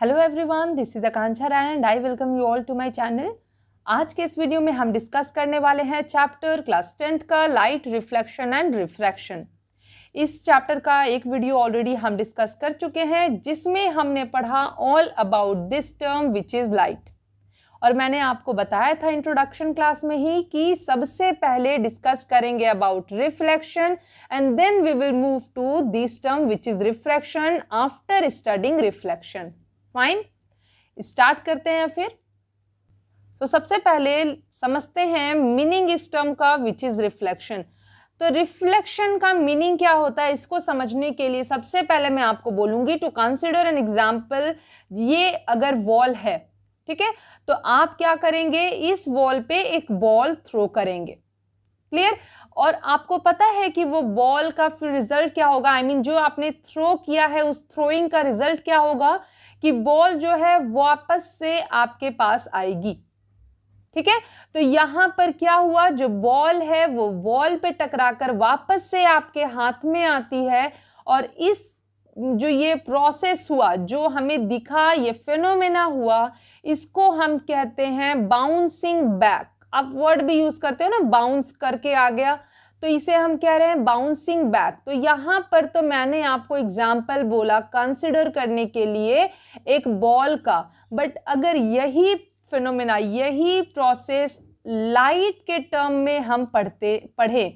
Hello everyone, this is Akanksha Rai and I welcome you all to my channel. आज के इस video में हम डिस्कस करने वाले हैं चैप्टर क्लास 10th का लाइट रिफ्लेक्शन एंड रिफ्रैक्शन। इस चैप्टर का एक वीडियो ऑलरेडी हम डिस्कस कर चुके हैं जिसमें हमने पढ़ा all about this term which is light. और मैंने आपको बताया था इंट्रोडक्शन क्लास में ही कि सबसे पहले डिस्कस करेंगे about reflection and then we will move to this term which is refraction after studying reflection. Fine, start करते हैं फिर। सबसे पहले समझते हैं मीनिंग इस टर्म का विच इज रिफ्लेक्शन। तो रिफ्लेक्शन का मीनिंग क्या होता है, इसको समझने के लिए सबसे पहले मैं आपको बोलूंगी टू कंसिडर एन एग्जाम्पल। ये अगर वॉल है, ठीक है, तो आप क्या करेंगे, इस वॉल पे एक बॉल थ्रो करेंगे, क्लियर। और आपको पता है कि वो बॉल का फिर रिजल्ट क्या होगा, आई मीन जो आपने थ्रो किया है उस थ्रोइंग का रिजल्ट क्या होगा कि बॉल जो है वापस से आपके पास आएगी, ठीक है। तो यहां पर क्या हुआ, जो बॉल है वो वॉल पे टकराकर वापस से आपके हाथ में आती है। और इस जो ये प्रोसेस हुआ, जो हमें दिखा, ये फिनोमेना हुआ, इसको हम कहते हैं बाउंसिंग बैक। आप वर्ड भी यूज करते हो ना, बाउंस करके आ गया, तो इसे हम कह रहे हैं बाउंसिंग बैक। तो यहां पर तो मैंने आपको एग्जाम्पल बोला कंसिडर करने के लिए एक बॉल का, बट अगर यही फिनोमेना, यही प्रोसेस लाइट के टर्म में हम पढ़े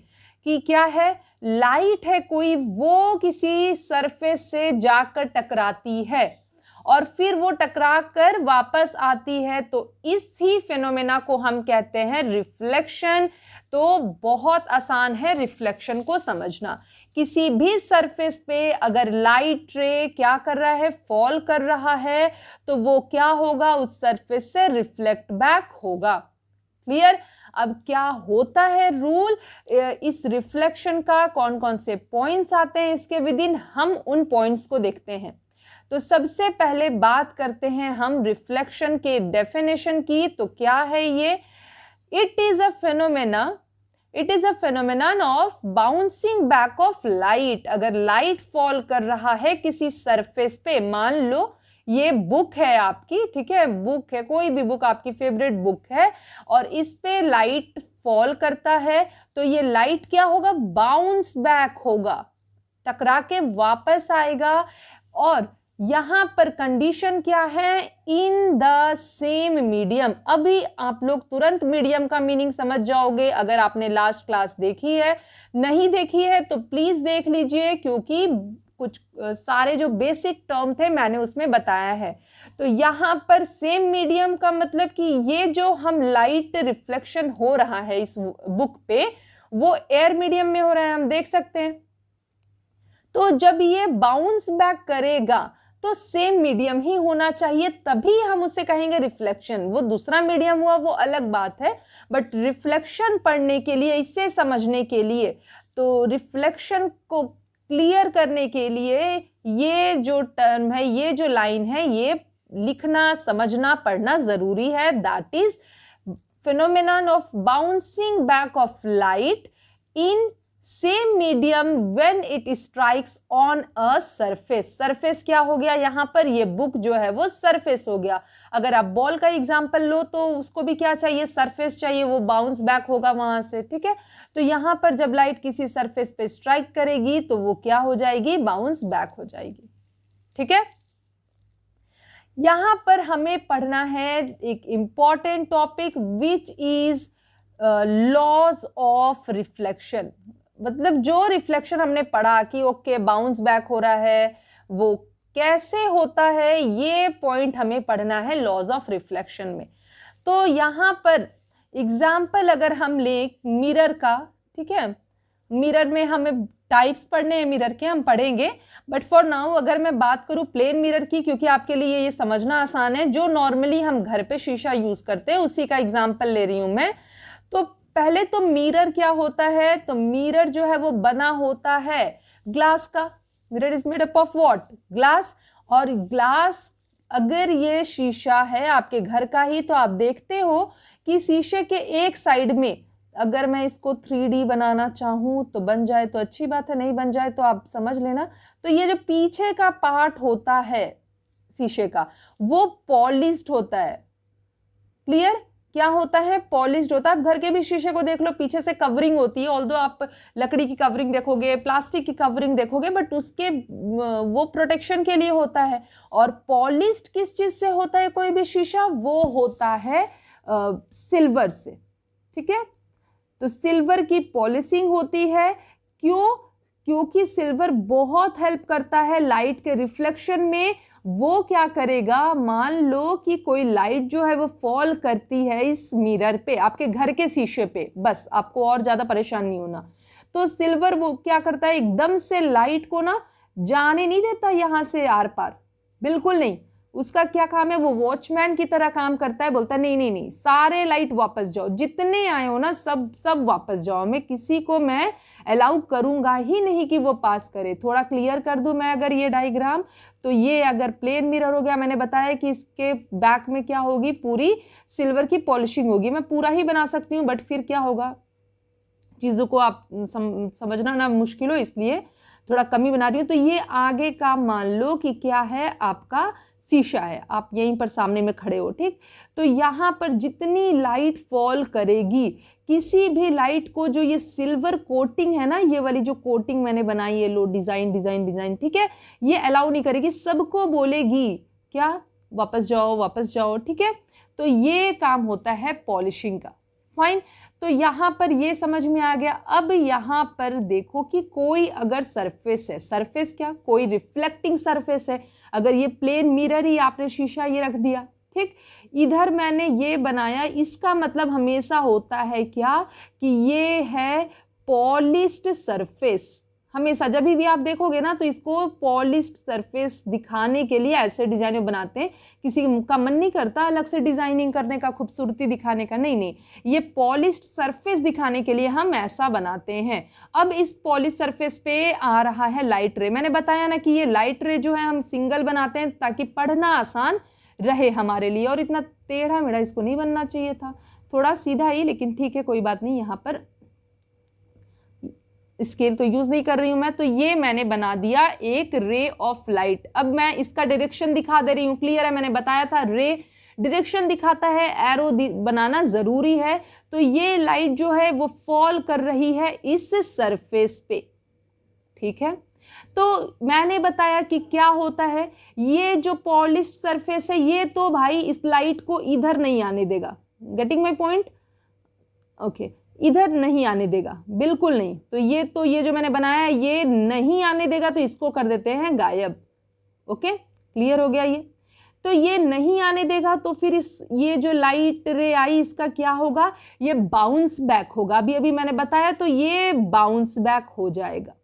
कि क्या है, लाइट है कोई, वो किसी सरफेस से जाकर टकराती है और फिर वो टकरा कर वापस आती है, तो इस ही फिनोमेना को हम कहते हैं रिफ्लेक्शन। तो बहुत आसान है रिफ्लेक्शन को समझना। किसी भी सरफेस पे अगर लाइट रे क्या कर रहा है, फॉल कर रहा है, तो वो क्या होगा, उस सरफेस से रिफ्लेक्ट बैक होगा, क्लियर। अब क्या होता है रूल इस रिफ्लेक्शन का, कौन कौन से पॉइंट्स आते हैं इसके विद इन, हम उन पॉइंट्स को देखते हैं। तो सबसे पहले बात करते हैं हम रिफ्लेक्शन के डेफिनेशन की। तो क्या है ये, it is a phenomenon of bouncing back of light. अगर लाइट फॉल कर रहा है किसी सरफेस पे, मान लो ये बुक है आपकी, ठीक है, बुक है, कोई भी बुक आपकी फेवरेट बुक है, और इस पे लाइट फॉल करता है, तो ये लाइट क्या होगा, बाउंस बैक होगा, टकरा के वापस आएगा। और यहां पर कंडीशन क्या है, इन द सेम मीडियम। अभी आप लोग तुरंत मीडियम का मीनिंग समझ जाओगे अगर आपने लास्ट क्लास देखी है। नहीं देखी है तो प्लीज देख लीजिए, क्योंकि कुछ सारे जो बेसिक टर्म थे मैंने उसमें बताया है। तो यहां पर सेम मीडियम का मतलब कि ये जो हम लाइट रिफ्लेक्शन हो रहा है इस बुक पे, वो एयर मीडियम में हो रहा है, हम देख सकते हैं। तो जब ये बाउंस बैक करेगा तो सेम मीडियम ही होना चाहिए, तभी हम उसे कहेंगे रिफ्लेक्शन। वो दूसरा मीडियम हुआ वो अलग बात है, बट रिफ्लेक्शन पढ़ने के लिए, इससे समझने के लिए, तो रिफ्लेक्शन को क्लियर करने के लिए ये जो टर्म है, ये जो लाइन है, ये लिखना, समझना, पढ़ना जरूरी है। That is phenomenon of bouncing back of light in same medium when it strikes on a surface। Surface क्या हो गया यहां पर, ये बुक जो है वो सरफेस हो गया। अगर आप बॉल का एग्जांपल लो तो उसको भी क्या चाहिए, सरफेस चाहिए, वो बाउंस बैक होगा वहां से, ठीक है। तो यहां पर जब लाइट किसी सरफेस पे स्ट्राइक करेगी तो वो क्या हो जाएगी, बाउंस बैक हो जाएगी, ठीक है। यहां पर हमें पढ़ना है एक important topic which is laws of reflection. मतलब जो रिफ्लेक्शन हमने पढ़ा कि ओके बाउंस बैक हो रहा है, वो कैसे होता है, ये पॉइंट हमें पढ़ना है लॉज ऑफ रिफ्लेक्शन में। तो यहां पर एग्जाम्पल अगर हम ले मिरर का, ठीक है, मिरर में हमें टाइप्स पढ़ने हैं मिरर के, हम पढ़ेंगे, बट फॉर नाउ अगर मैं बात करूं प्लेन मिरर की, क्योंकि आपके लिए ये समझना आसान है, जो नॉर्मली हम घर पे शीशा यूज करते हैं उसी का एग्जांपल ले रही हूं मैं। तो पहले तो मिरर क्या होता है, तो मिरर जो है वो बना होता है ग्लास का। Mirror is made up of what, glass. और ग्लास, अगर ये शीशा है आपके घर का ही, तो आप देखते हो कि शीशे के एक साइड में अगर मैं इसको 3D बनाना चाहूं तो बन जाए तो अच्छी बात है, नहीं बन जाए तो आप समझ लेना। तो ये जो पीछे का पार्ट होता है शीशे का, वो पॉलिश्ड होता है। क्लियर? क्या होता है? पॉलिश्ड होता है। आप घर के भी शीशे को देख लो, पीछे से कवरिंग होती है, ऑल्दो आप लकड़ी की कवरिंग देखोगे, प्लास्टिक की कवरिंग देखोगे, बट उसके वो प्रोटेक्शन के लिए होता है। और पॉलिश्ड किस चीज से होता है कोई भी शीशा? वो होता है सिल्वर से। ठीक है, तो सिल्वर की पॉलिशिंग होती है। क्यों? क्योंकि सिल्वर बहुत हेल्प करता है लाइट के रिफ्लेक्शन में। वो क्या करेगा, मान लो कि कोई लाइट जो है वो फॉल करती है इस मिरर पे, आपके घर के शीशे पे, बस आपको और ज्यादा परेशान नहीं होना। तो सिल्वर वो क्या करता है, एकदम से लाइट को ना जाने नहीं देता यहां से आर पार, बिल्कुल नहीं। उसका क्या काम है, वो वॉचमैन की तरह काम करता है, बोलता है नहीं नहीं नहीं, सारे लाइट वापस जाओ, जितने आए हो ना सब सब वापस जाओ, मैं किसी को मैं अलाउ करूंगा ही नहीं कि वो पास करे। थोड़ा क्लियर कर दूं मैं अगर ये डायग्राम, तो ये अगर प्लेन मिरर हो गया, मैंने बताया कि इसके बैक में क्या होगी, पूरी सिल्वर की पॉलिशिंग होगी। मैं पूरा ही बना सकती हूँ, बट फिर क्या होगा, चीजों को आप समझना ना मुश्किल हो, इसलिए थोड़ा कमी बना रही हूँ। तो ये आगे का मान लो कि क्या है, आपका शीशा है, आप यहीं पर सामने में खड़े हो। ठीक, तो यहाँ पर जितनी लाइट फॉल करेगी, किसी भी लाइट को जो ये सिल्वर कोटिंग है ना, ये वाली जो कोटिंग मैंने बनाई है, लो डिजाइन डिजाइन डिजाइन, ठीक है, ये अलाउ नहीं करेगी, सबको बोलेगी क्या, वापस जाओ वापस जाओ। ठीक है, तो ये काम होता है पॉलिशिंग का। फाइन, तो यहां पर ये समझ में आ गया। अब यहां पर देखो कि कोई अगर सरफेस है, सरफेस क्या, कोई रिफ्लेक्टिंग सरफेस है। अगर ये प्लेन मिरर ही आपने शीशा ये रख दिया, ठीक, इधर मैंने ये बनाया, इसका मतलब हमेशा होता है क्या कि ये है पॉलिश्ड सरफेस। हमेशा जब भी आप देखोगे ना, तो इसको पॉलिश्ड सरफेस दिखाने के लिए ऐसे डिजाइन में बनाते हैं। किसी का मन नहीं करता अलग से डिजाइनिंग करने का, खूबसूरती दिखाने का, नहीं नहीं, ये पॉलिश्ड सरफेस दिखाने के लिए हम ऐसा बनाते हैं। अब इस पॉलिश सरफेस पे आ रहा है लाइट रे। मैंने बताया ना कि ये लाइट रे जो है हम सिंगल बनाते हैं ताकि पढ़ना आसान रहे हमारे लिए। और इतना टेढ़ा मेढ़ा इसको नहीं बनना चाहिए था, थोड़ा सीधा ही, लेकिन ठीक है कोई बात नहीं। यहाँ पर स्केल तो यूज नहीं कर रही हूं मैं, तो ये मैंने बना दिया एक रे ऑफ लाइट। अब मैं इसका डायरेक्शन दिखा दे रही हूं, क्लियर है? मैंने बताया था रे डायरेक्शन दिखाता है, एरो बनाना जरूरी है। तो ये लाइट जो है वो फॉल कर रही है इस सरफेस पे। ठीक है, तो मैंने बताया कि क्या होता है, ये जो पॉलिश्ड सरफेस है ये तो भाई इस लाइट को इधर नहीं आने देगा। Getting my point? ओके, इधर नहीं आने देगा, बिल्कुल नहीं। तो ये जो मैंने बनाया है ये नहीं आने देगा, तो इसको कर देते हैं गायब। ओके, क्लियर हो गया ये? तो ये नहीं आने देगा, तो फिर ये जो लाइट रे आई इसका क्या होगा, ये बाउंस बैक होगा। अभी अभी मैंने बताया, तो ये बाउंस बैक हो जाएगा।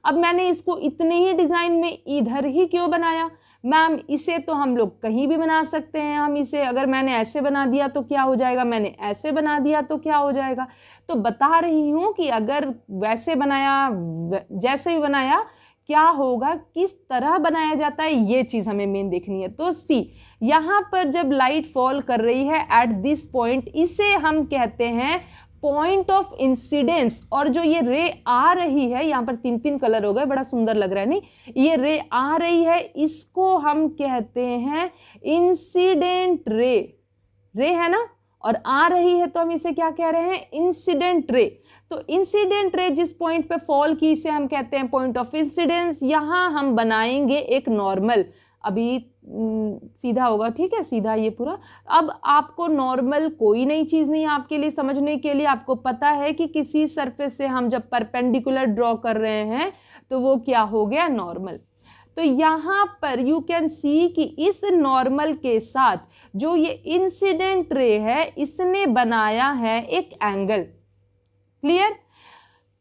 अब मैंने इसको इतने ही डिजाइन में इधर ही क्यों बनाया मैम? इसे तो हम लोग कहीं भी बना सकते हैं। हम इसे अगर मैंने ऐसे बना दिया तो क्या हो जाएगा, मैंने ऐसे बना दिया तो क्या हो जाएगा। तो बता रही हूं कि अगर वैसे बनाया, जैसे भी बनाया, क्या होगा, किस तरह बनाया जाता है, ये चीज हमें मेन देखनी है। तो सी, यहां पर जब लाइट फॉल कर रही है एट दिस पॉइंट, इसे हम कहते हैं पॉइंट ऑफ इंसिडेंस। और जो ये रे आ रही है, यहाँ पर 3 कलर हो गए, बड़ा सुंदर लग रहा है नहीं, ये रे आ रही है, इसको हम कहते हैं इंसिडेंट रे। रे है ना, और आ रही है तो हम इसे क्या कह रहे हैं, इंसिडेंट रे। तो इंसिडेंट रे जिस पॉइंट पे फॉल की, इसे हम कहते हैं पॉइंट ऑफ इंसिडेंस। यहां हम बनाएंगे एक नॉर्मल, अभी सीधा होगा, ठीक है, सीधा ये पूरा। अब आपको नॉर्मल कोई नई चीज नहीं है आपके लिए समझने के लिए। आपको पता है कि किसी सरफेस से हम जब परपेंडिकुलर ड्रॉ कर रहे हैं तो वो क्या हो गया, नॉर्मल। तो यहां पर यू कैन सी कि इस नॉर्मल के साथ जो ये इंसिडेंट रे है, इसने बनाया है एक एंगल। क्लियर?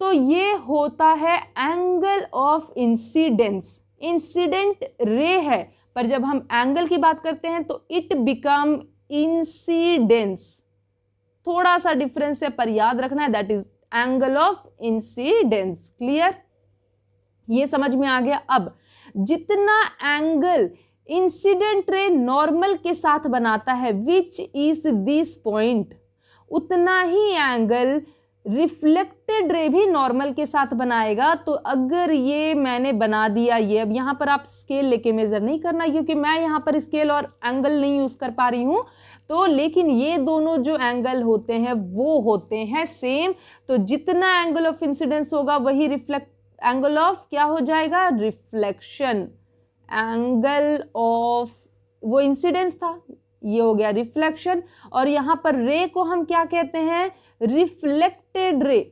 तो ये होता है angle of incidence. Incident ray है, पर जब हम एंगल की बात करते हैं तो इट बिकम इंसिडेंस। थोड़ा सा डिफरेंस है, पर याद रखना है, that is angle of incidence. Clear? ये समझ में आ गया। अब जितना एंगल इंसिडेंट रे नॉर्मल के साथ बनाता है, विच इज दिस पॉइंट, उतना ही एंगल रिफ्लेक्टेड रे भी नॉर्मल के साथ बनाएगा। तो अगर ये मैंने बना दिया ये, अब यहाँ पर आप स्केल लेके मेजर नहीं करना क्योंकि मैं यहाँ पर स्केल और एंगल नहीं यूज कर पा रही हूँ, तो लेकिन ये दोनों जो एंगल होते हैं वो होते हैं सेम। तो जितना एंगल ऑफ इंसिडेंस होगा वही एंगल ऑफ क्या हो जाएगा, रिफ्लेक्शन। एंगल ऑफ वो इंसिडेंस था, ये हो गया रिफ्लेक्शन। और यहाँ पर रे को हम क्या कहते हैं, रिफ्लेक्टेड रे।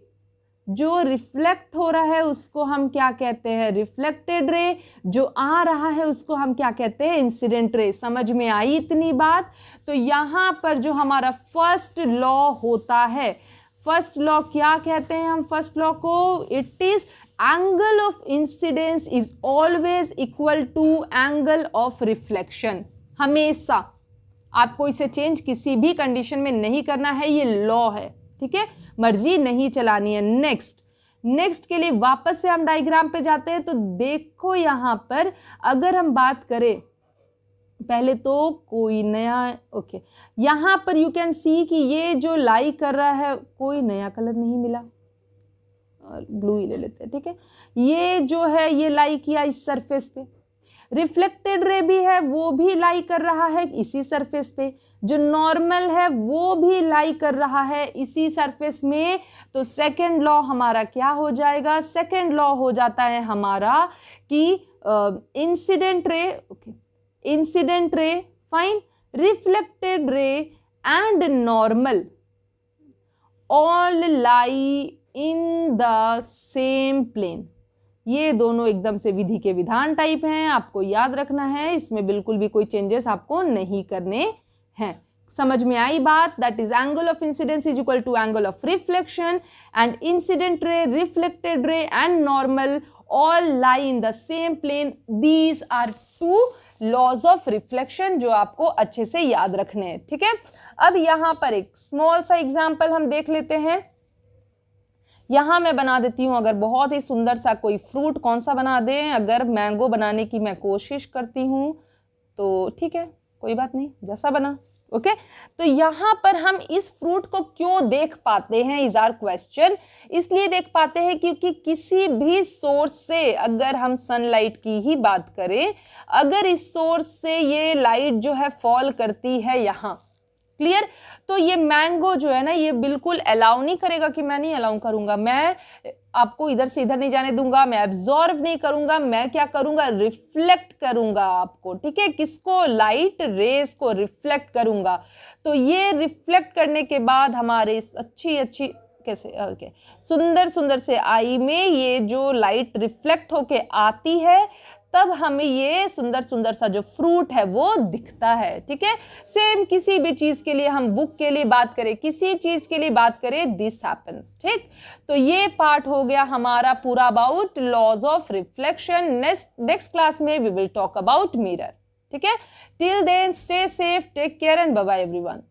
जो रिफ्लेक्ट हो रहा है उसको हम क्या कहते हैं, रिफ्लेक्टेड रे। जो आ रहा है उसको हम क्या कहते हैं, इंसिडेंट रे। समझ में आई इतनी बात? तो यहाँ पर जो हमारा फर्स्ट लॉ होता है, फर्स्ट लॉ क्या कहते हैं हम फर्स्ट लॉ को, it is angle of incidence is always equal to angle of reflection. हमेशा आपको इसे चेंज किसी भी कंडीशन में नहीं करना है, ये लॉ है, ठीक है, मर्जी नहीं चलानी है। नेक्स्ट के लिए वापस से हम डायग्राम पे जाते हैं। तो देखो यहाँ पर अगर हम बात करें, पहले तो कोई नया ओके, यहाँ पर यू कैन सी कि ये जो लाई कर रहा है, कोई नया कलर नहीं मिला, ब्लू ही ले लेते हैं, ठीक है। ये जो है ये लाई किया इस सरफेस पे, रिफ्लेक्टेड रे भी है वो भी लाई कर रहा है इसी सरफेस पे, जो नॉर्मल है वो भी लाई कर रहा है इसी सरफेस में। तो सेकेंड लॉ हमारा क्या हो जाएगा, सेकेंड लॉ हो जाता है हमारा कि incident ray, okay, incident ray fine, reflected ray and normal all lie in the same plane. ये दोनों एकदम से विधि के विधान टाइप हैं, आपको याद रखना है, इसमें बिल्कुल भी कोई चेंजेस आपको नहीं करने हैं। समझ में आई बात? That is angle of incidence is equal to angle of reflection, and incident ray, reflected ray and normal all lie in the same plane. These are two laws of reflection जो आपको अच्छे से याद रखने हैं, ठीक है। अब यहाँ पर एक स्मॉल सा एग्जाम्पल हम देख लेते हैं। यहाँ मैं बना देती हूँ, अगर बहुत ही सुंदर सा कोई फ्रूट कौन सा बना दें, अगर मैंगो बनाने की मैं कोशिश करती हूँ तो ठीक है, कोई बात नहीं, जैसा बना, ओके। तो यहाँ पर हम इस फ्रूट को क्यों देख पाते हैं, इज आवर क्वेश्चन। इसलिए देख पाते हैं क्योंकि किसी भी सोर्स से, अगर हम सनलाइट की ही बात करें, अगर इस सोर्स से ये लाइट जो है फॉल करती है यहाँ, क्लियर, तो ये मैंगो जो है ना, ये बिल्कुल अलाउ नहीं करेगा कि मैं नहीं अलाउ करूंगा, मैं आपको इधर से इधर नहीं जाने दूंगा, मैं एब्जॉर्व नहीं करूंगा, मैं क्या करूंगा, रिफ्लेक्ट करूंगा आपको, ठीक है, किसको, लाइट रेस को रिफ्लेक्ट करूंगा। तो ये रिफ्लेक्ट करने के बाद हमारे इस अच्छी कैसे ओके सुंदर सुंदर से आई में ये जो लाइट रिफ्लेक्ट होके आती है, तब हमें ये सुंदर सुंदर सा जो फ्रूट है वो दिखता है, ठीक है। सेम किसी भी चीज के लिए, हम बुक के लिए बात करें, किसी चीज के लिए बात करें, दिस हैपेंस, ठीक। तो ये पार्ट हो गया हमारा पूरा about laws of reflection. Next class में we will talk about mirror, ठीक है। Till then stay safe, take care and bye bye everyone.